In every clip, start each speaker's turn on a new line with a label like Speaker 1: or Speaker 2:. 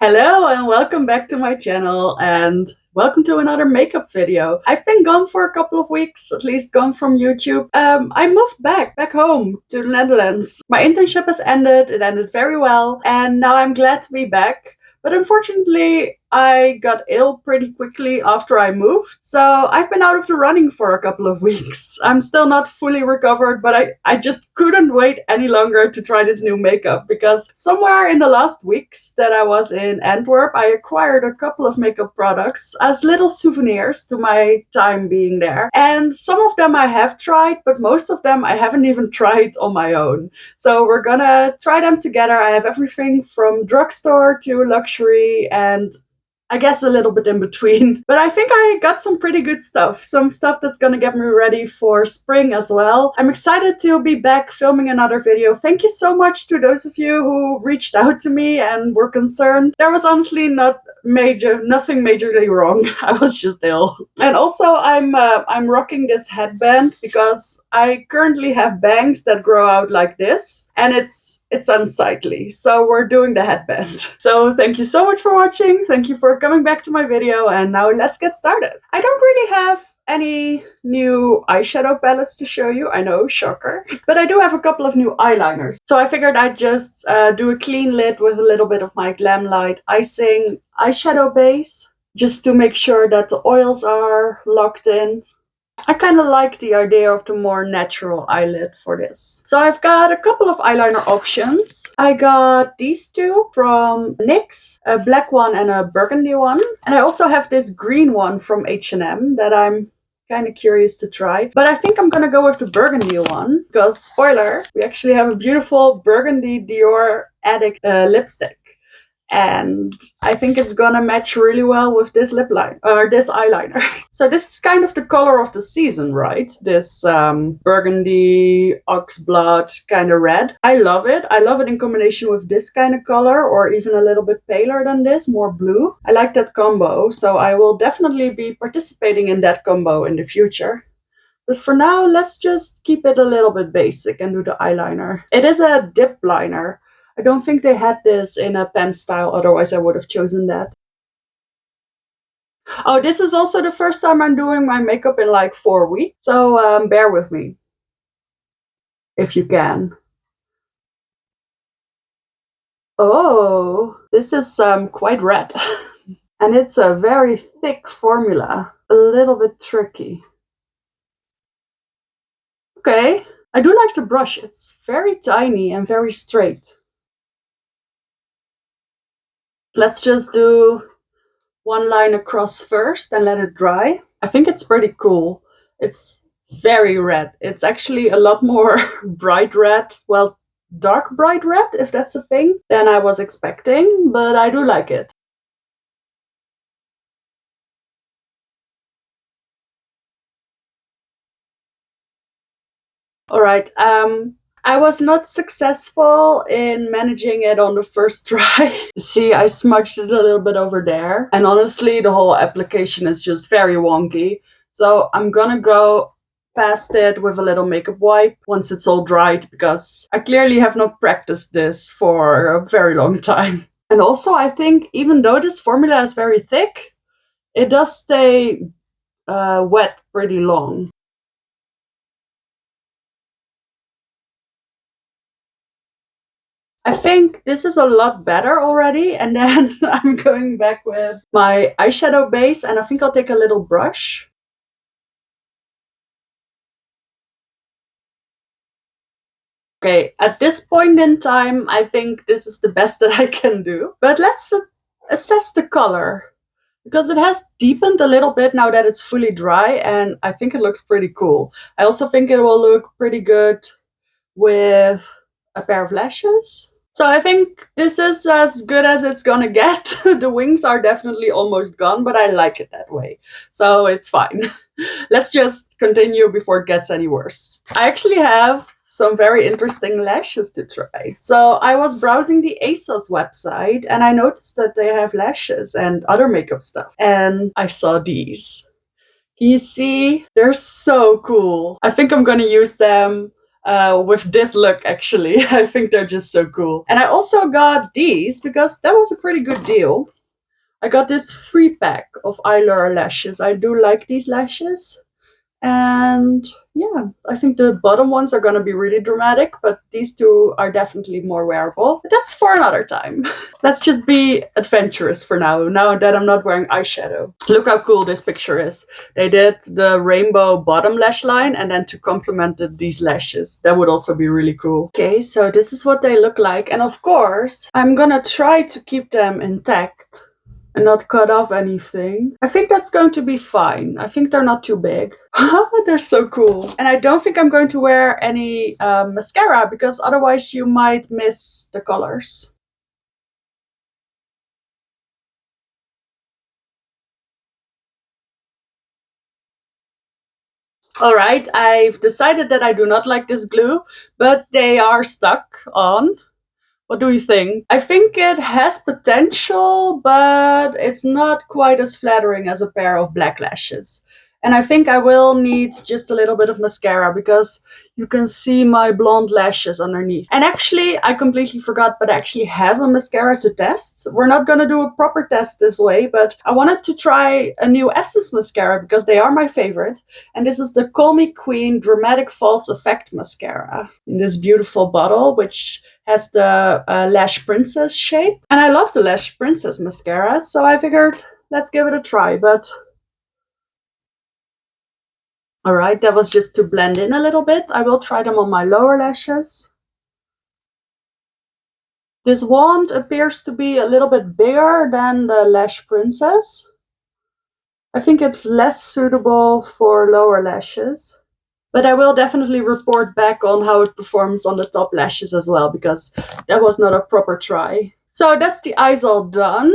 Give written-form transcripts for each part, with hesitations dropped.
Speaker 1: Hello and welcome back to my channel and welcome to another makeup video. I've been gone for a couple of weeks, at least gone from YouTube. I moved back home to the Netherlands. My internship has ended, it ended very well, and now I'm glad to be back. But unfortunately, I got ill pretty quickly after I moved, so I've been out of the running for a couple of weeks. I'm still not fully recovered, but I just couldn't wait any longer to try this new makeup because somewhere in the last weeks that I was in Antwerp, I acquired a couple of makeup products as little souvenirs to my time being there. And some of them I have tried, but most of them I haven't even tried on my own. So we're gonna try them together. I have everything from drugstore to luxury and I guess a little bit in between. But I think I got some pretty good stuff. Some stuff that's gonna get me ready for spring as well. I'm excited to be back filming another video. Thank you so much to those of you who reached out to me and were concerned. There was honestly nothing majorly wrong. I was just ill. And also I'm rocking this headband because I currently have bangs that grow out like this, and it's unsightly. So we're doing the headband. So thank you so much for watching. Thank you for coming back to my video, and now let's get started. I don't really have any new eyeshadow palettes to show you. I know, shocker. But I do have a couple of new eyeliners. So I figured I'd just do a clean lid with a little bit of my Glam Light Icing eyeshadow base, just to make sure that the oils are locked in. I kind of like the idea of the more natural eyelid for this. So I've got a couple of eyeliner options. I got these two from NYX, a black one and a burgundy one. And I also have this green one from H&M that I'm kind of curious to try. But I think I'm gonna go with the burgundy one because, spoiler, we actually have a beautiful burgundy Dior Addict lipstick. And I think it's gonna match really well with this lip line or this eyeliner. So this is kind of the color of the season, right? This burgundy oxblood kind of red. I love it. I love it in combination with this kind of color, or even a little bit paler than this, more blue. I like that combo, so I will definitely be participating in that combo in the future. But for now, let's just keep it a little bit basic and do the eyeliner. It is a dip liner. I don't think they had this in a pen style, otherwise I would have chosen that. Oh, this is also the first time I'm doing my makeup in like 4 weeks, so bear with me. If you can. Oh, this is quite red. And it's a very thick formula, a little bit tricky. Okay, I do like the brush. It's very tiny and very straight. Let's just do one line across first and let it dry. I think it's pretty cool. It's very red. It's actually a lot more bright red, well, dark bright red, if that's a thing, than I was expecting, but I do like it. All right, I was not successful in managing it on the first try. See, I smudged it a little bit over there. And honestly, the whole application is just very wonky. So I'm gonna go past it with a little makeup wipe once it's all dried, because I clearly have not practiced this for a very long time. And also, I think even though this formula is very thick, it does stay wet pretty long. I think this is a lot better already, and then I'm going back with my eyeshadow base, and I think I'll take a little brush. Okay, at this point in time, I think this is the best that I can do. But let's assess the color, because it has deepened a little bit now that it's fully dry, and I think it looks pretty cool. I also think it will look pretty good with a pair of lashes. So I think this is as good as it's gonna get. The wings are definitely almost gone, but I like it that way. So it's fine. Let's just continue before it gets any worse. I actually have some very interesting lashes to try. So I was browsing the ASOS website and I noticed that they have lashes and other makeup stuff. And I saw these. Can you see? They're so cool. I think I'm gonna use them with this look, actually. I think they're just so cool. And I also got these because that was a pretty good deal. I got this 3-pack of eyelure lashes. I do like these lashes. And yeah, I think the bottom ones are going to be really dramatic, but these two are definitely more wearable. But that's for another time. Let's just be adventurous for now that I'm not wearing eyeshadow. Look how cool this picture is. They did the rainbow bottom lash line, and then to complement these lashes. That would also be really cool. Okay, so this is what they look like. And of course, I'm gonna try to keep them intact and not cut off anything. I think that's going to be fine. I think they're not too big. They're so cool. And I don't think I'm going to wear any mascara because otherwise you might miss the colors. All right, I've decided that I do not like this glue, but they are stuck on. What do you think? I think it has potential, but it's not quite as flattering as a pair of black lashes. And I think I will need just a little bit of mascara because you can see my blonde lashes underneath. And actually, I completely forgot, but I actually have a mascara to test. We're not going to do a proper test this way, but I wanted to try a new Essence mascara because they are my favorite. And this is the Call Me Queen Dramatic False Effect Mascara in this beautiful bottle, which has the Lash Princess shape. And I love the Lash Princess mascara, so I figured let's give it a try. But alright, that was just to blend in a little bit. I will try them on my lower lashes. This wand appears to be a little bit bigger than the Lash Princess. I think it's less suitable for lower lashes. But I will definitely report back on how it performs on the top lashes as well, because that was not a proper try. So that's the eyes all done.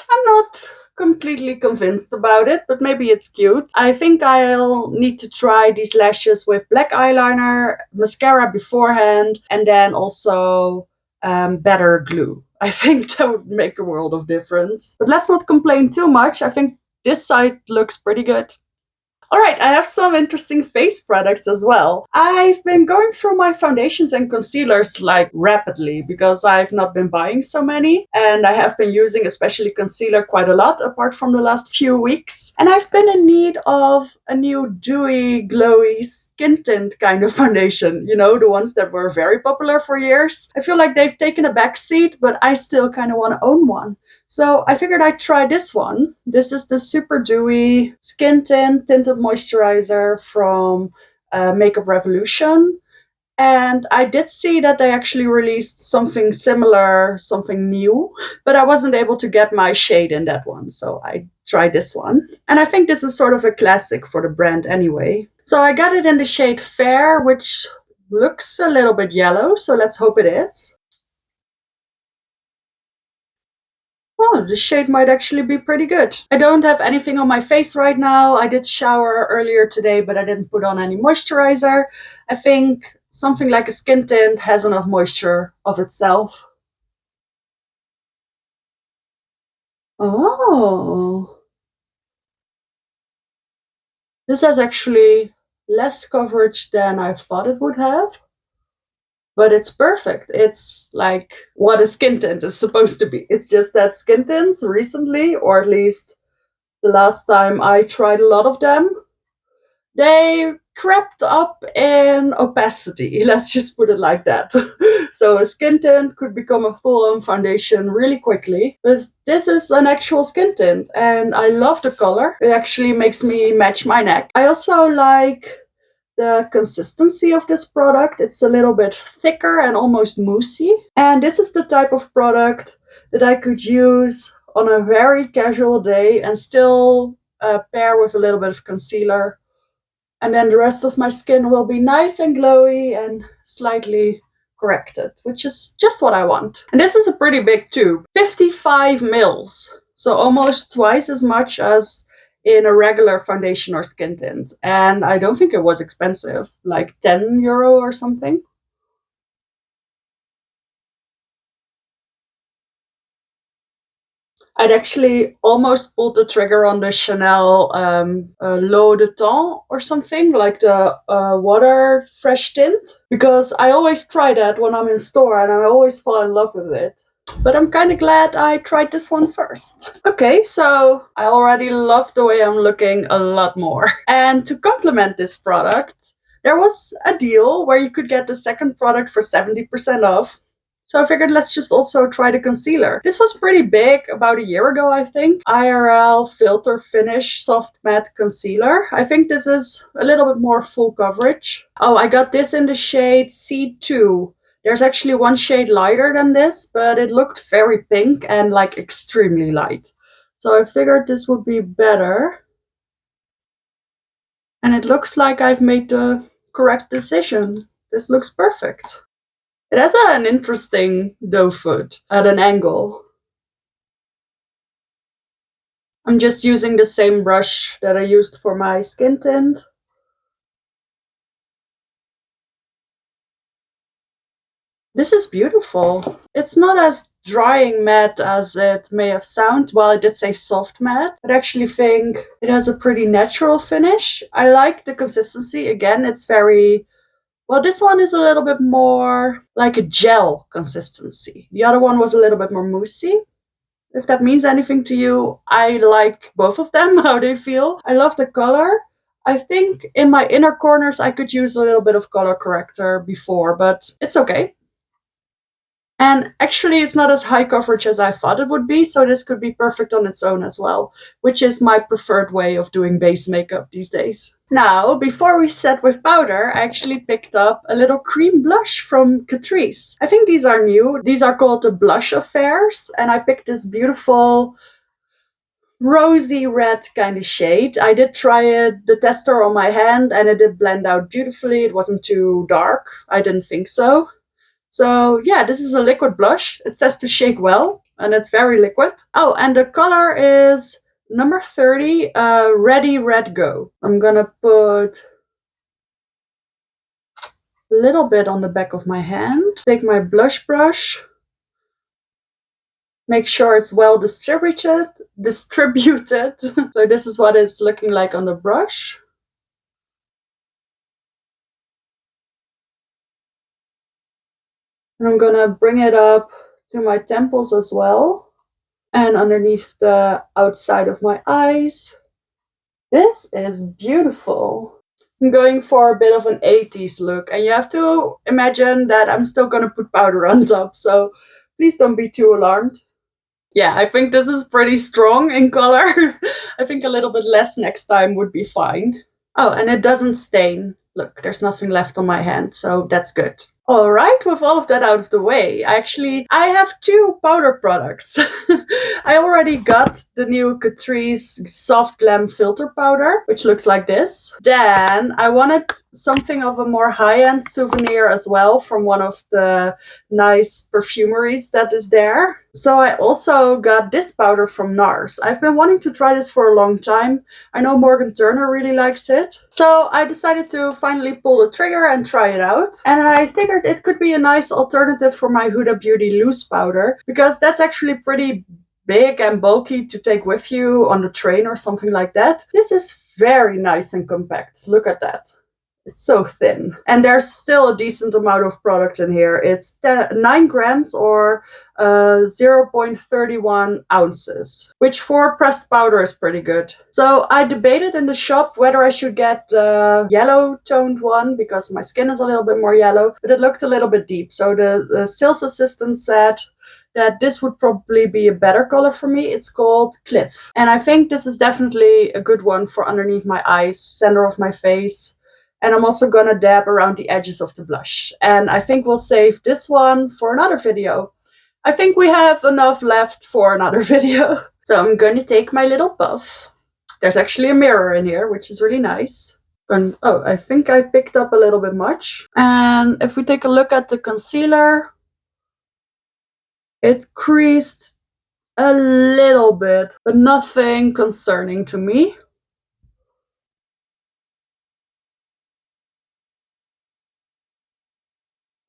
Speaker 1: I'm not completely convinced about it, but maybe it's cute. I think I'll need to try these lashes with black eyeliner, mascara beforehand, and then also better glue. I think that would make a world of difference. But let's not complain too much. I think this side looks pretty good. Alright, I have some interesting face products as well. I've been going through my foundations and concealers like rapidly because I've not been buying so many, and I have been using especially concealer quite a lot apart from the last few weeks. And I've been in need of a new dewy, glowy skin tint kind of foundation. You know, the ones that were very popular for years. I feel like they've taken a back seat, but I still kind of want to own one. So I figured I'd try this one. This is the Super Dewy Skin Tint Tinted Moisturizer from Makeup Revolution. And I did see that they actually released something similar, something new, but I wasn't able to get my shade in that one. So I tried this one. And I think this is sort of a classic for the brand anyway. So I got it in the shade Fair, which looks a little bit yellow. So let's hope it is. Oh, the shade might actually be pretty good. I don't have anything on my face right now. I did shower earlier today, but I didn't put on any moisturizer. I think something like a skin tint has enough moisture of itself. Oh, this has actually less coverage than I thought it would have. But it's perfect. It's like what a skin tint is supposed to be. It's just that skin tints recently, or at least the last time I tried a lot of them, they crept up in opacity. Let's just put it like that. So a skin tint could become a full-on foundation really quickly. But this is an actual skin tint, and I love the color. It actually makes me match my neck. I also like the consistency of this product. It's a little bit thicker and almost moussey. And this is the type of product that I could use on a very casual day and still pair with a little bit of concealer. And then the rest of my skin will be nice and glowy and slightly corrected, which is just what I want. And this is a pretty big tube, 55 mils. So almost twice as much as in a regular foundation or skin tint. And I don't think it was expensive, like €10 or something. I'd actually almost pulled the trigger on the Chanel L'Eau de Temps or something, like the water fresh tint, because I always try that when I'm in store and I always fall in love with it. But I'm kind of glad I tried this one first. Okay, so I already love the way I'm looking a lot more. And to complement this product, there was a deal where you could get the second product for 70% off. So I figured let's just also try the concealer. This was pretty big about a year ago, I think. IRL Filter Finish Soft Matte Concealer. I think this is a little bit more full coverage. Oh, I got this in the shade C2. There's actually one shade lighter than this, but it looked very pink and like extremely light. So I figured this would be better. And it looks like I've made the correct decision. This looks perfect. It has an interesting doe foot at an angle. I'm just using the same brush that I used for my skin tint. This is beautiful. It's not as drying matte as it may have sounded. Well, I did say soft matte. I actually think it has a pretty natural finish. I like the consistency. Again, it's very, well, this one is a little bit more like a gel consistency. The other one was a little bit more moussey. If that means anything to you, I like both of them, how they feel. I love the color. I think in my inner corners I could use a little bit of color corrector before, but it's okay. And actually, it's not as high coverage as I thought it would be, so this could be perfect on its own as well, which is my preferred way of doing base makeup these days. Now, before we set with powder, I actually picked up a little cream blush from Catrice. I think these are new. These are called the Blush Affairs, and I picked this beautiful rosy red kind of shade. I did try it, the tester on my hand, and it did blend out beautifully. It wasn't too dark. I didn't think so. So yeah, this is a liquid blush. It says to shake well, and it's very liquid. Oh, and the color is number 30, Ready Red Go. I'm gonna put a little bit on the back of my hand. Take my blush brush. Make sure it's well distributed. So this is what it's looking like on the brush. And I'm gonna bring it up to my temples as well, and underneath the outside of my eyes. This is beautiful. I'm going for a bit of an 80s look, and you have to imagine that I'm still gonna put powder on top, so please don't be too alarmed. Yeah, I think this is pretty strong in color. I think a little bit less next time would be fine. Oh, and it doesn't stain. Look, there's nothing left on my hand, so that's good. All right, with all of that out of the way, I have two powder products. I already got the new Catrice Soft Glam Filter Powder, which looks like this. Then I wanted something of a more high-end souvenir as well from one of the nice perfumeries that is there. So I also got this powder from Nars. I've been wanting to try this for a long time. I know Morgan Turner really likes it. So I decided to finally pull the trigger and try it out. And I figured it could be a nice alternative for my Huda Beauty loose powder, because that's actually pretty big and bulky to take with you on the train or something like that. This is very nice and compact. Look at that. It's so thin. And there's still a decent amount of product in here. It's 9 grams or 0.31 ounces, which for pressed powder is pretty good. So I debated in the shop whether I should get the yellow toned one, because my skin is a little bit more yellow, but it looked a little bit deep. So the sales assistant said that this would probably be a better color for me. It's called Cliff. And I think this is definitely a good one for underneath my eyes, center of my face. And I'm also gonna dab around the edges of the blush. And I think we'll save this one for another video. I think we have enough left for another video. So I'm going to take my little puff. There's actually a mirror in here, which is really nice. And oh, I think I picked up a little bit much. And if we take a look at the concealer, it creased a little bit, but nothing concerning to me.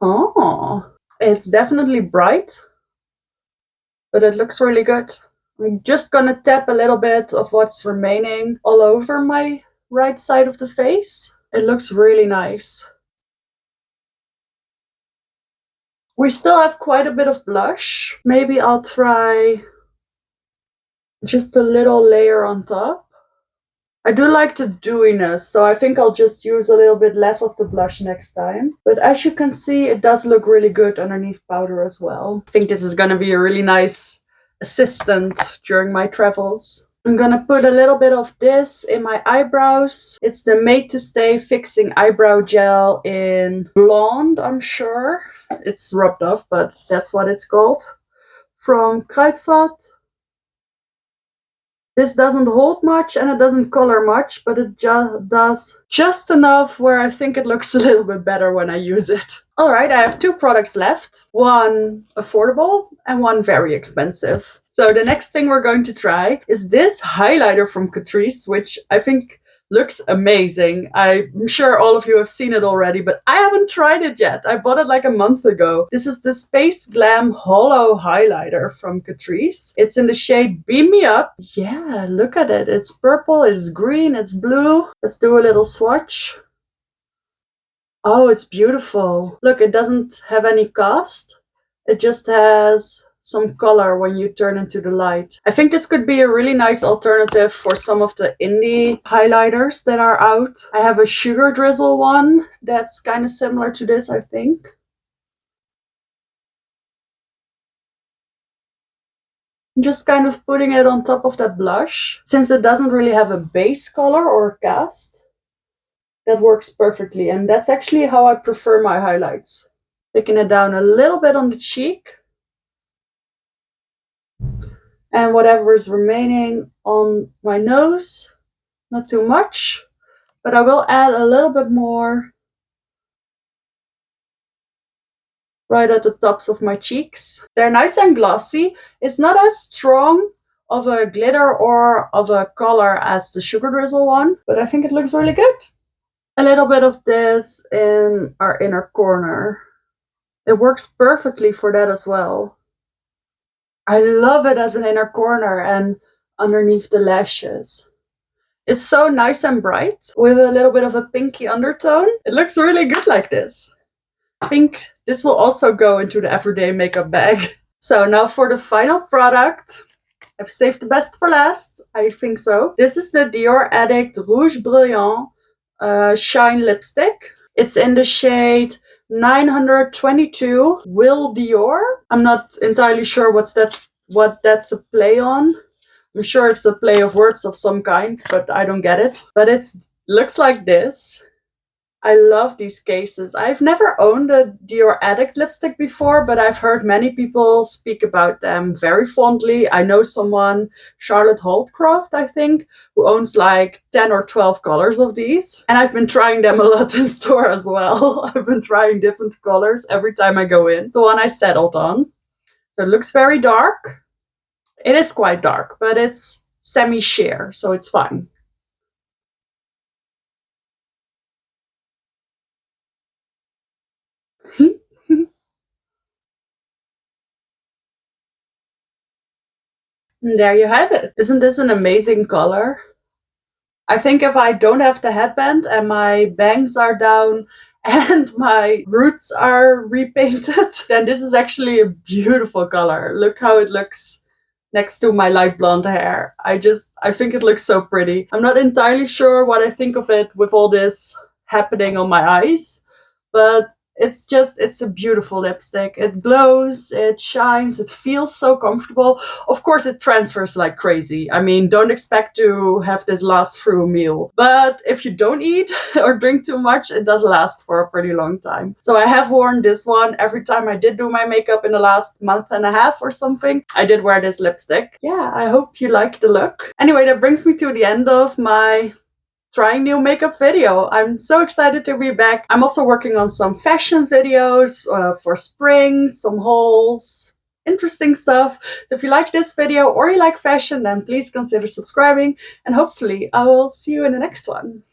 Speaker 1: Oh, it's definitely bright, but it looks really good. I'm just gonna tap a little bit of what's remaining all over my right side of the face. It looks really nice. We still have quite a bit of blush. Maybe I'll try just a little layer on top. I do like the dewiness, so I think I'll just use a little bit less of the blush next time. But as you can see, it does look really good underneath powder as well. I think this is gonna be a really nice assistant during my travels. I'm gonna put a little bit of this in my eyebrows. It's the Made to Stay Fixing Eyebrow Gel in Blonde, I'm sure. It's rubbed off, but that's what it's called. From Kruidvat. This doesn't hold much and it doesn't color much, but it just does just enough where I think it looks a little bit better when I use it. Alright, I have two products left. One affordable and one very expensive. So the next thing we're going to try is this highlighter from Catrice, which I think looks amazing. I'm sure all of you have seen it already, but I haven't tried it yet. I bought it like a month ago. This is the Space Glam Hollow Highlighter from Catrice. It's in the shade Beam Me Up. Yeah, look at it. It's purple, it's green, it's blue. Let's do a little swatch. Oh, it's beautiful. Look, it doesn't have any cast. It just has some color when you turn into the light. I think this could be a really nice alternative for some of the indie highlighters that are out. I have a Sugar Drizzle one that's kind of similar to this, I think. I'm just kind of putting it on top of that blush. Since it doesn't really have a base color or cast, that works perfectly. And that's actually how I prefer my highlights. Taking it down a little bit on the cheek. And whatever is remaining on my nose, not too much, but I will add a little bit more right at the tops of my cheeks. They're nice and glossy. It's not as strong of a glitter or of a color as the Sugar Drizzle one, but I think it looks really good. A little bit of this in our inner corner. It works perfectly for that as well. I love it as an inner corner and underneath the lashes. It's so nice and bright with a little bit of a pinky undertone. It looks really good like this. I think this will also go into the everyday makeup bag. So now for the final product. I've saved the best for last. I think so. This is the Dior Addict Rouge Brilliant Shine Lipstick. It's in the shade 922 Will Dior. I'm not entirely sure what that's a play on. I'm sure it's a play of words of some kind, but I don't get it. But it looks like this. I love these cases. I've never owned a Dior Addict lipstick before, but I've heard many people speak about them very fondly. I know someone, Charlotte Holdcroft, I think, who owns like 10 or 12 colors of these. And I've been trying them a lot in store as well. I've been trying different colors every time I go in. The one I settled on. So it looks very dark. It is quite dark, but it's semi-sheer, so it's fine. And there you have it. Isn't this an amazing color? I think if I don't have the headband and my bangs are down and my roots are repainted, then this is actually a beautiful color. Look how it looks next to my light blonde hair. I think it looks so pretty. I'm not entirely sure what I think of it with all this happening on my eyes, but it's a beautiful lipstick. It glows, it shines, it feels so comfortable. Of course, it transfers like crazy. I mean, don't expect to have this last through a meal. But if you don't eat or drink too much, it does last for a pretty long time. So I have worn this one every time I did do my makeup in the last month and a half or something. I did wear this lipstick. Yeah, I hope you like the look. Anyway, that brings me to the end of my trying new makeup video. I'm so excited to be back. I'm also working on some fashion videos for spring, some hauls, interesting stuff. So if you like this video or you like fashion, then please consider subscribing and hopefully I will see you in the next one.